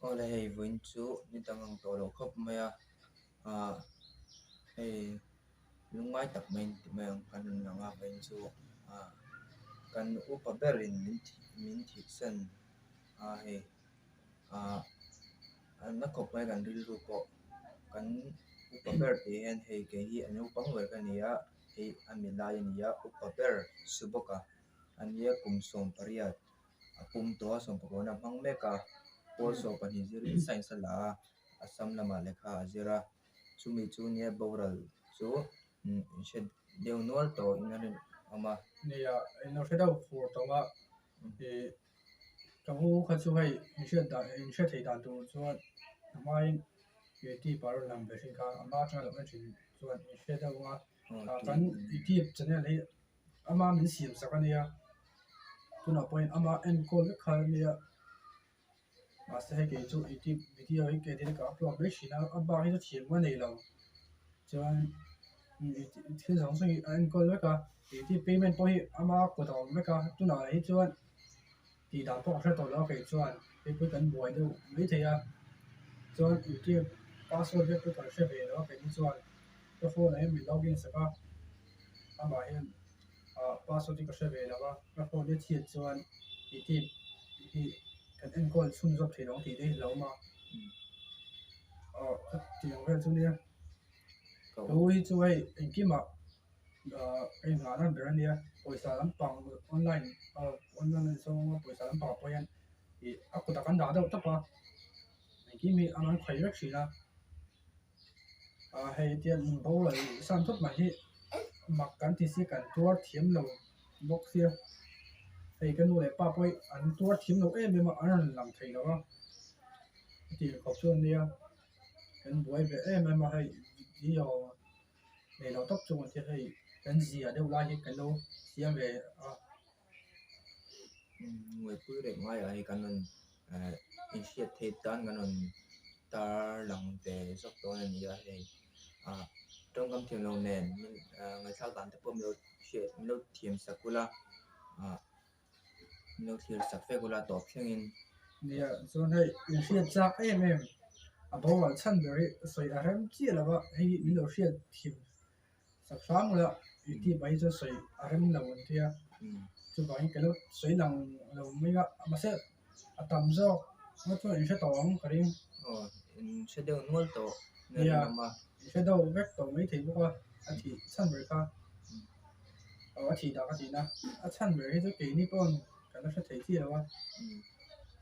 Ola hei vun chu ni tangang to lo khop maya a hei lungai tak main ti mayang kan nanga vun chu a kan upa berin min thi sen a hei a an na khop mai kan ril ru ko kan upa ber te hen hei ke hi an upang wer kan ya hei ami lai ni ya upa ber suboka an ya kum som pariat a kum to som pagona mang meka pol so pan hi ziri sain sala asam lama lekha azira chumi chu ne boral chu shed deu nual to inarin ama nia ino hre deuh fur tawnga ka hu kha chu hei in hre thei dan tu chuan hmain ti par lam be hring kha ama tanga lo thin chuan in hre deuh kan ti channel hi ama min siam sakania tuna point ama en call kha nia master hei ke chu video hi ke din ka upload be shina aba hi chu thiam wa nei lo chuan thil song song en call ka ti payment po hi ama ko taw me ka tuna hi chuan thì đã bỏ ra tàu lo cái chuan cái cuối cần buổi đâu mấy thầy à chuan cái password cái cuối cần sẽ về đó cái chuan cái phone này mình login sẽ có à mà hiện password cái sẽ về đó cái phone cái thiệt chuan thì cái anh coi xung dọc thì nó thì đây lâu mà thì cái chỗ này cái chỗ ấy anh kia mà cái ngã nó bị này pойसा lắm bằng online online xong pой사 lắm bằng bây thì aku takkan dah ada tak apa kimi aman khoi rak sina hei tian bo lai san thot mai hi mak kan ti si kan tuar thiam lo bok sia hei kan nu le pa poi an tuar thiam lo em ma an lam thei lo ti khop chuan nia kan buai be em ma hei ji yo nei lo tok chuan ti hei kan zia deuh lai hi kan lo siam ve người pui re ngai ai kan an in hriat thei tan kan an tar lang ve zok to ani ya hei a trong kam thiam lo nen ngai thal tan te pom lo she lo thiam sakula a lo thir sak fe kula top thengin nia chuan hei in hriat chak em a bo wal chan beri soi a rem chi lawa hei min lo hriat thim sak sam la ti bai cho soi a rem lo an tia chu bai ke lo soi lang lo mai ga ma se a tam zo nó cho in se tawng karing in se deu nual to nia in se deuh vek to mai thei boka a thi chan beri kha a thi da ka ti na a chan beri chu ke ni pon kan la se thei chi lawa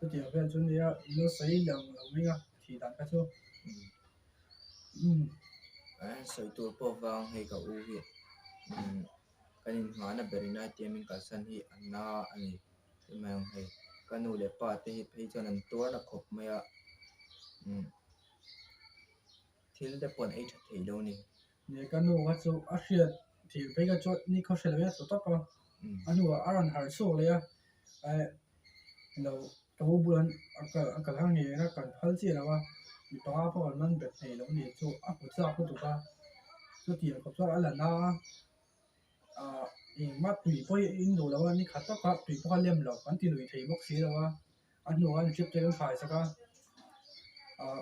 chu ti ve chu nia in lo soi lang lo mai ga thi dan ka chu soi tur po wang hei ka u hi kan in hmana berina tiamin ka san hi anna ani timang hei kanu le pa te hi phei chon an tur na khop maya thil te pon ei tha thei lo ni ne kanu wa chu a hriat thil phei ka chu ni kho sel ve to to pa anu aran har chu le ya lo to bulan akal hang ni na kan phal chi lawa ni pa pa man bet nei lo ni chu a pu cha ku tu ka chu ti ko chu ala na ma tui poi in do lawa ni khat ka tui pa lem lo kan ti lui thei bok si lawa anu an chip te khai saka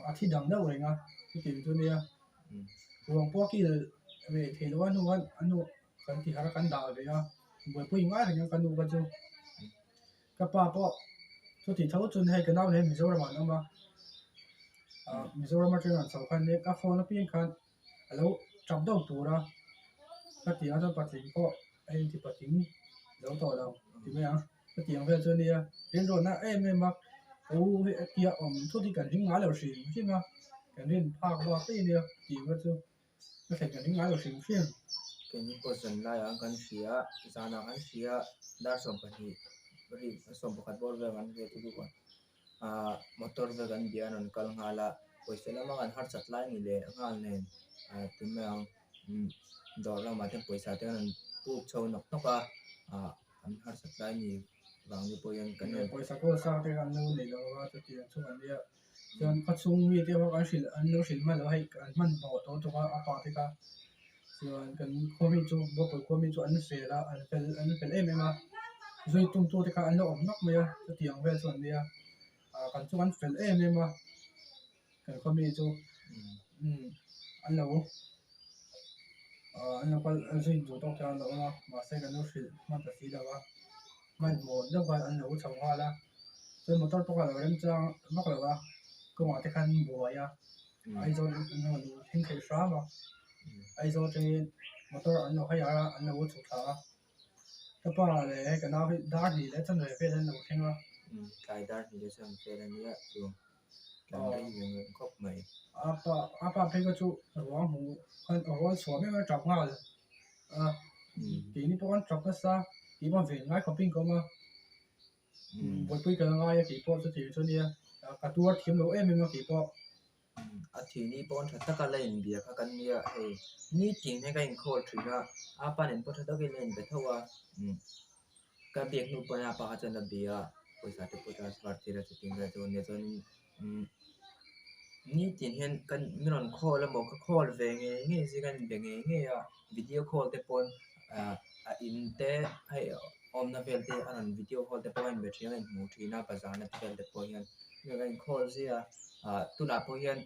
a thi dang da wenga chu ti chu ne ruang po ki ve thei lawa nu anu kan ti har kan da ve ya boi pui ngai ring kan nu ka chu ka pa po chu ti thau chun hai ka naw le mizoram ma ma mizoram ma chen an sau khan ne ka phone pi khan alo cham dau tu ra ka ti a pa ti po ai ti pa ting lo to lo ti me a ka ti ang ve chu ne rin ro na em ma o ti a thu ti kan ring nga lo shi shi ma kan rin pha ba ti ne ti wa chu ka thai kan ring nga lo shi shi ke ni po san la ya kan sia zana kan sia dar som pa hi ri som pakhat bor ve man ve tu du motor ve kan bian on kal ngala poisa lama kan har chat lai ni le ngal nen timang dor la ma te poisa te an pu chho nok noka an har chat lai ni wang ni poyan kan ne poisa ko sa te kan nu nei lo wa chu ti chu an dia chuan kha chung mi te wa kan hril an lo hril ma lo hai kan man bo to to ka a pa te ka chuan kan khomi chu bo ko khomi chu an fela an fel em em a zui tum tu te ka an lo om nok me a chu ti ang ve chuan dia kan chu an fel em em a kan khomi chu an lo anh local anh xin chủ động theo đó mà sẽ cái nó sẽ mà cái gì đó mà một đâu phải anh nấu chồng hoa là rồi một tôi có là em trang mắc là công việc thì khăn bùa ya ai rồi nó hình thể sao mà ai rồi thì một tôi anh nấu hay là anh nấu chụp sao cái bao này cái nào đa gì đấy chân này phải anh nấu thêm à cái đa thì sẽ phải là như vậy cái đấy những khóc mày apa phải cái chú ruộng hồ con ruộng xóa mấy cái trồng hoa rồi thì ní bọn chọc cái sao thì bọn về ngay có pin có mà với quy cái ngay thì bọn sẽ thì cho nia cả tua thêm lỗ em mà thì bọn thì ní bọn thật tất cả lên bia các cái nia hay ní tiếng hay cái khổ thì là apa nên bọn thật tất cái lên để thâu cái việc nụ bọn apa cho nên bia bây giờ thì bọn ta phát triển ra tiếng ra cho nên cho ní tiếng hiện cái mình khổ là một cái khổ về nghe gì cái về nghe video call thì bọn in te hay na vel te an video call te point be thiang en mu thina bazar na vel te point hian ngai call zia tu na po hian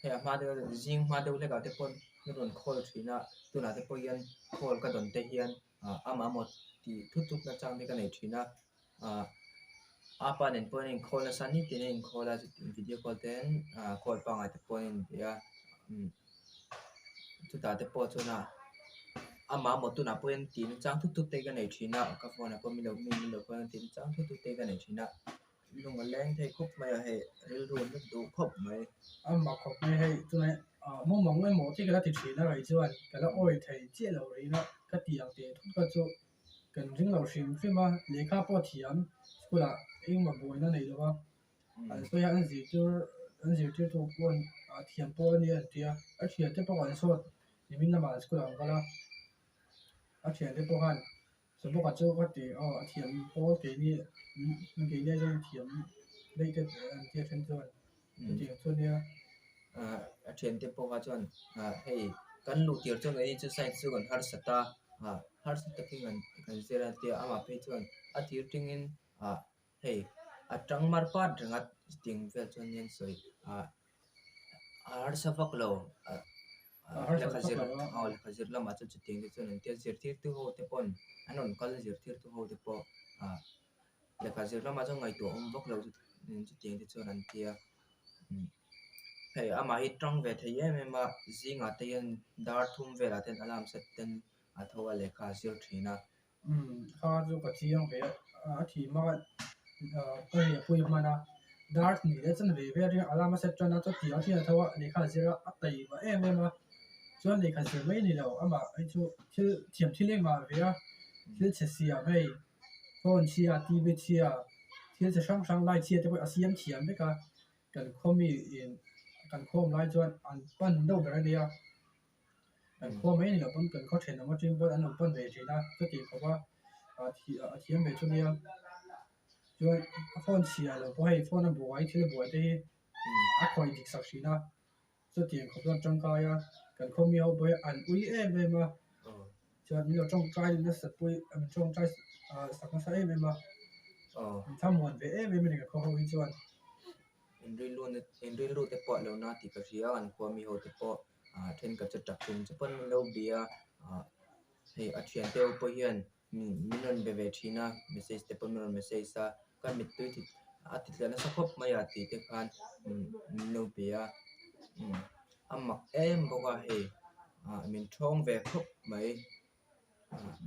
he ma de jing ma de le ga te pon ni ron call thina tu na te po hian call ka don te hian ama mo ti thutuk na chang ne ka nei thina apa nen point call na sani te nen call a video call ten call pa ngai te point ya tu ta te po chuna ama một tu na poen tin chang thuk thuk te ga nei thina ka phone na ko mi lo poen tin chang thuk thuk te ga nei thina lung leng thei khop mai he ril run na du khop mai mà khóc này hay cho nên mong mong cái mỏ thì cái là thịt xí nó vậy chứ anh cái là ôi thầy chia lâu rồi nó cái tiền tiền thúc cái chỗ cần chính lâu xí khi mà lấy khá bỏ tiền cứ là anh mà bồi nó này được không anh tôi anh gì chứ tôi quên tiền bỏ này thì tiền thì bỏ anh số thì mình làm mà cứ làm cái là tiền thì bỏ anh số bỏ cái chỗ cái tiền bỏ cái này mình cái này cho tiền lấy cái tiền chân cho anh tiền cho này thiền te po ha chuan hei kan lu tir chuan ei chu site chu kan har sata king kan zera te ama pe chuan a tir tingin hei atang mar pat rangat ting vel chuan yen soi har savak lo le khazir lama chu chu ting chuan te zir thir tu ho te pon anon kal zir thir tu ho te po le khazir lama chu ngai to om vak lo chu ting te chuan an tia hey ama hi trong về thấy em mà gì ngã tiền dar thum về là tên alarm set tên thua lệ khá siêu trí na khá chú có chi yang về thì mà cái này vui mà na dar thì để chân về về thì alarm set cho nó cho thì thì thua lệ khá siêu tại mà em mà cho lệ khá siêu mấy này đâu ama anh chú chứ tiệm thì lên mà về chứ chỉ xì à vậy phone xì à TV xì à chứ chỉ sang lại xì thì phải xem tiệm đấy cả cần khôngมีกันโคมไล่จวนอันปั้นดูไปแล้วเดียวกันโคมไม่เนี่ยปั้นกันเขาเห็นว่าจริงปั้นอันนั้นปั้นเวทีนะก็ตีเขาว่าทีมเวทีเดียวจวนฟอนเชียร์เราพอให้ฟอนนั้นบวยที่บวยที่คอยดิกสักทีนะก็ตีเขาต้องจังกายกันเขามีเอาไปอันอุ้ยเลยมาจวนมีเราจ้องใจนี่สัตว์ปุยมันจ้องใจสักคนใส่เลยมาทำหมดไปไม่เป็นกับเขาจวนin rin lu te po lo na ti ka ria an ko mi ho te po then ka cha tak tum chapan lo bia hei a thian te po hian minon be ve thina message te po minon message sa ka mit tu ti ti tla sa khop mai ti te khan lo bia amak em boka hei min thong ve khop mai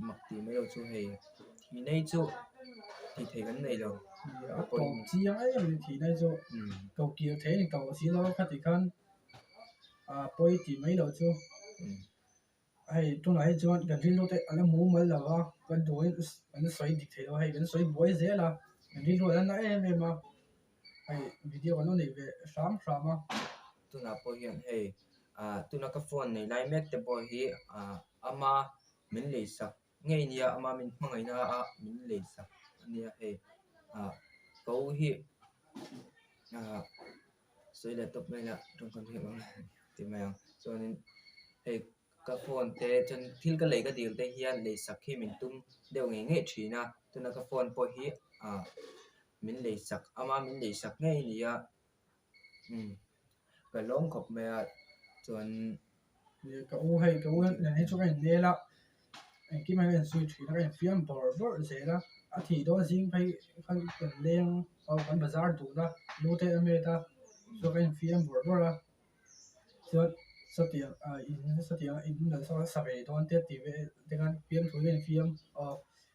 mak ti mai lo chu hei thi nei chu thì thấy cái này rồi cầu chi ấy thì này cho cầu kia thế thì cầu xí lo khát thì khăn bơi thì mấy đầu chứ hay tôi nói cho gần đi lúc đấy anh muốn mấy là gần đuổi anh xoay đi thế hay gần xoay bơi dễ là gần đi lúc anh nói em mà hay video nó này về sáng sáng mà tôi nói bơi hiện hay tôi nói cái phone này lại mét để bơi hi ama mình lấy sắc ngay nia ama mình mang ngay na mình lấy sắc nia hay câu hi所以 laptop này là trong con hiểu thì mà cho nên hay cái phone thế chân khi cái lấy cái điều thế hiền lấy sắc khi mình tung đều nghe nghe chỉ na cho nên cái phone bôi hi mình lấy sắc ama mình lấy sắc ngay nia cái lông khóc mẹ chuẩn cái u này cho cái này là anh kia mà suy nghĩ là cái phim bor thế là thì đó riêng phải cái lên ở cái bazar đủ là lô thế em ta cho cái phim bor là cho sát tiếng in là sao sắp về đó anh tiếp về dengan phim thôi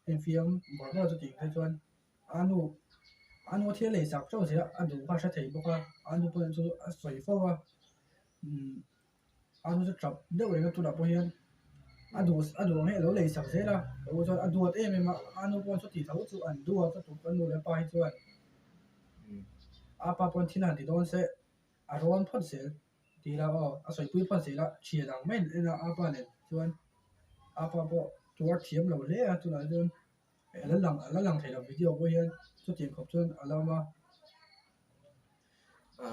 cái phim bor cho tiếng thế cho anh thiên lệ sắc cho thế anh đủ phải thấy bao nhiêu anh đủ phải cho sợi phô anh sẽ chập đâu cái tụi nó bao nhiêu adu he lo lei sak zela o zo adu at em ma anu pon so ti thau chu an du ta tu kan nu le pa hi chu an apa pon thina ti don se a ron phot se ti la o a soi pui phot se la chi dang men ina apa le chuan apa po tu ar thiam lo le a tu la jon la lang thei lo video bo hian chu ti khop chuan alama a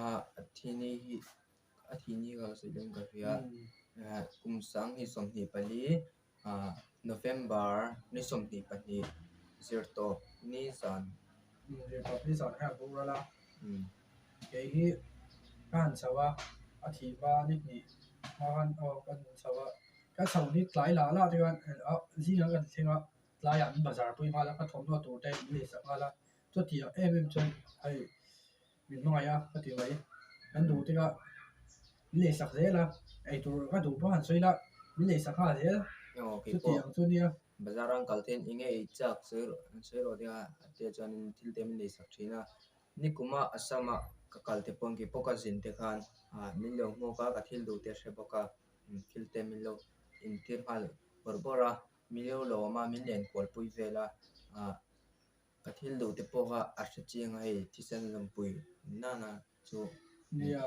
thi ni ga se dong ka ria kum sang hi som ni pali November ni som ni pali zirto ni san re pa pli san ha bu ra la ke hi kan sawa a thi ba ni ni ma han o kan sawa ka sau ni tlai la ti kan a ji na kan thinga tlai an bazar pui ma la ka thom no tu te ni sa ma la chu ti em chuan ai min ma ya ka ti lai kan du ti ka lệ sạc dễ là ai tụi các tụi bọn suy là lệ sạc hà dễ chút tiền chút nia bazarang kalten inge chak sero dia te chanin thiltem le sakthina nikuma asama ka kalte pon ki poka zin te khan minlo mo ka thil du te she boka thilte minlo in tir hal borbora milo lo ma min len kol pui vela ka thil du te poka asha chiang ai thisen lampui nana chu nia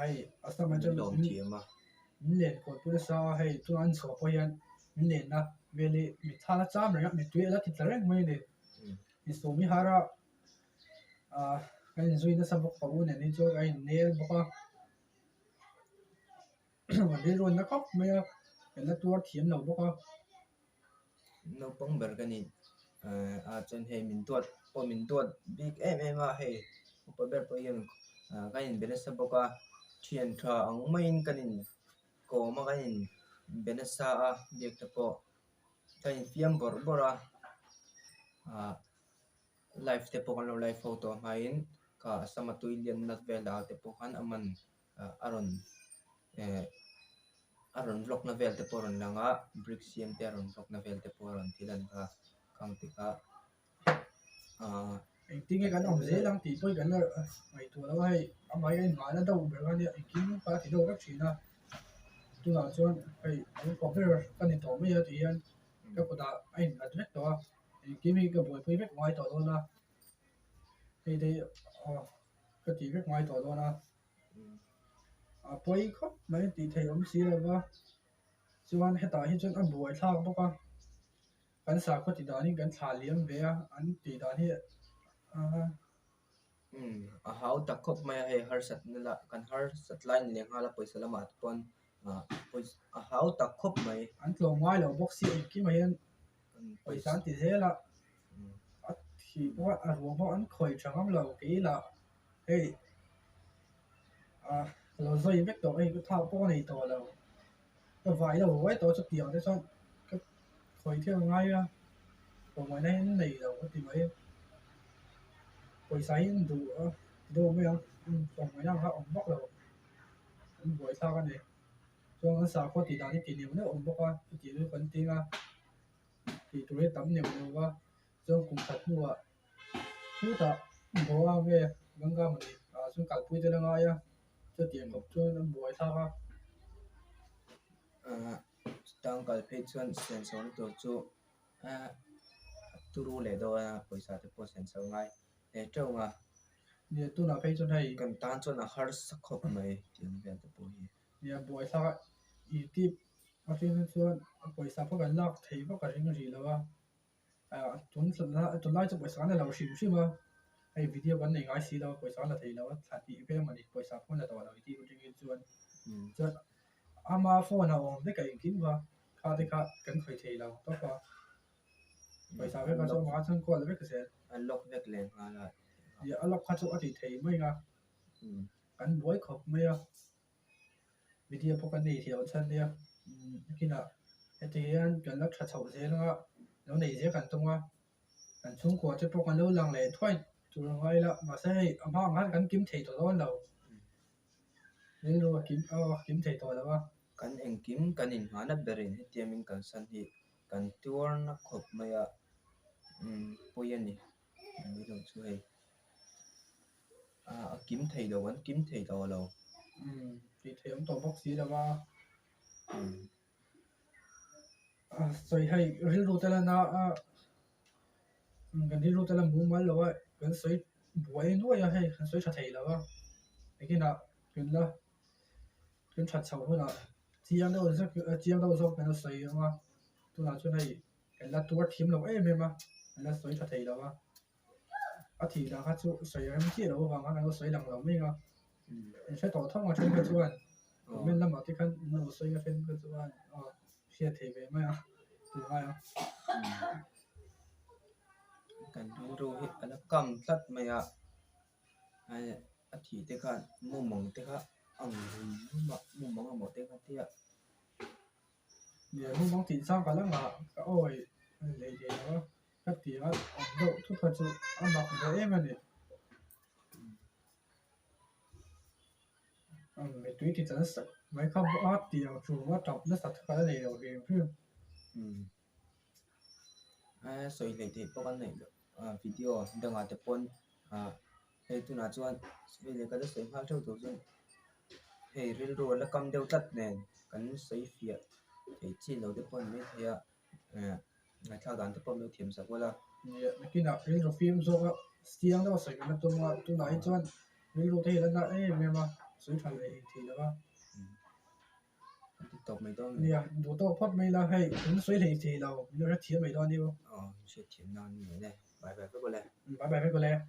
ai asama cho lo thi ma min len kol pui sa hay tu an so po yan min len na vele mi thala cham ra mi tu la ti tlareng mai ne mi so mi hara cái duy nó sắp bốc khẩu này nên cho cái nè bốc à mà đi rồi nó khóc mấy cái nó tua thiếm đầu bốc à no pong ber kani chân he min tuat big em he pa ber po yen kain benesa boka thian tha ang main kanin ko ma kain benesa a big te po kain fiam bora life te po kan lo life photo main ka sama tuilian nat vela te po kan aman aron vlog na vel te poron langa brick cm te aron vlog na vel te poron tilan ka kang tika anh tiếng cái ông dễ lắm thì tôi gần là mày tuổi đâu hay ông ấy anh nói là đâu được cái này anh kiếm ba thì đâu các chuyện à tôi nói cho phải anh có cái cái này tổ bây giờ thì anh cái của ta anh là biết đó anh kiếm cái buổi phải biết ngoài tổ đó là thì cái gì biết ngoài tổ đó là buổi khóc mấy thì thầy ông xí là ba cho anh hết tại hiện trên anh buổi thao bốc àกันสาก็ติดตามนี่กันถ่ายเลี้ยงเบียอันติดตามนี่how ta khop mai he har sat nala kan har sat line leng hala paisa lama pon how ta khop mai อันลงไม้เราบ็อกซี่กี่มาเห็นไปสานติเสละที่ว่าอันหัวบอกอันคอยจังเรากี่ละเฮ้ยเราใส่เบ็ดตัวเอ้ก็ท่าป้อนในตัวเราก็ไฟเราไว้ตัวจุดเดียวได้ซ้อนก็คอยเที่ยวง่ายอ่ะตรงไว้ในในเราก็ติดไว้ไปใส่ดูไม่เอาตรงไว้นั่งครับองบอกเราบวยท่ากันเลยช่วงนั้นสาวก็ติดตามที่ติดเนี่ยมันองบอกว่าติดด้วยคนติงอ่ะติดตัวให้ตั้มเนี่ยมันว่าช่วงกลุ่มขัดหัวทุกตาบอกว่าเว้ยงั้นก็มันช่วงกัดปุ้ยจะง่ายอ่ะจะเตรียมกับช่วงนั้นบวยท่าก็ตั้งกัลเพจชวนเซนสอนตัวจูตูรู้เลยด้วยภาษาที่พอเซนสอนง่ายเจ้าว่าเนี่ยตัวน่ะเพจชวนให้กันตานชวนหาสักครบไหมจริงเป็นตัวปุ้ยเนี่ยบวยท่าอีที่อาทิตย์ชวนบวยท่าพวกกันลากถีพวกกันยังไงแล้วว่าจนไล่จะบวยท่าเนี่ยเราชิมใช่ไหมไอ้วิดีโอกันในง่ายสิเราบวยท่าเราถีแล้วว่าถ่ายที่เพื่อนมันอีกบวยท่าพวกเราตัวเราที่จริงๆชวนอามาโฟนเอาได้ไก่กินว่าข้าได้ข้ากันเคยถีเราต้องว่าบวยท่าเพื่อนก็จะมาทั้งก้อนเลยไม่เกษตรอันล็อกเวกเลนอะไรเดี๋ยวล็อกข้าจะอธิถีไม่ไง kan buai khop mai a video po kan nei thiau chan dia kina hetian kan la tha chho se nga lo nei je kan tonga kan chung ko te po kan lo lang le thoi tu ngai la ma se ama ngan kan kim thei to don lo nên rồi kiếm thầy to là kan eng kim kan in hana berin hetiamin kan san hi kan tuar na khop maya poyani mi lo chu hei a kim thei lo an kim thei to lo thì thầy ông tổ bác sĩ là soi hay rin ru tala na gần đi ru tala mu mal lo gần soi buai nuôi hay gần soi thầy là cái nào gần là gần chặt sầu là chiang đâu rồi gần soi mà tu nào chỗ này gần là tu team lo em mà gần là soi thầy là thì là hát chỗ soi em kia đâu và nó soi lằng lằng mấy sẽ tổ thông ở trên cái chỗ này mình làm ở cái căn nó soi cái trên cái chỗ này xe thầy về mấy từ ngay kan ru hi ala kam tat maya ai a thi te khan mu mong te kha ang mu mong mo te kha tia giờ muốn mong tiền sang cả lắm mà ôi lấy gì đó các tiền á đâu thu thật sự ăn mặc với em này mấy túi thì真是mấy không có tiền chủ nó trọng nó sạch cái này rồi thì phim soi le te po kan nei video danga te pon hei tu na chuan soi le ka da soi hal thau to chuan hei ril ro la kam deuh tat nen kan soi fia hei chi lo te pon me thia ngai thla dan te pon lo thiam sak wala cái nào cái rồi phim rồi tiếng đâu soi cái tôi nói cho cái rồi thì là em mà soi thằng này thì là TikTok mấy đó nè đồ to phát mấy là hay cũng soi thì đâu nó rất thiếu mấy đó đi sẽ thiam nan ni ne bye bye với cô lẹ bye bye với cô lẹ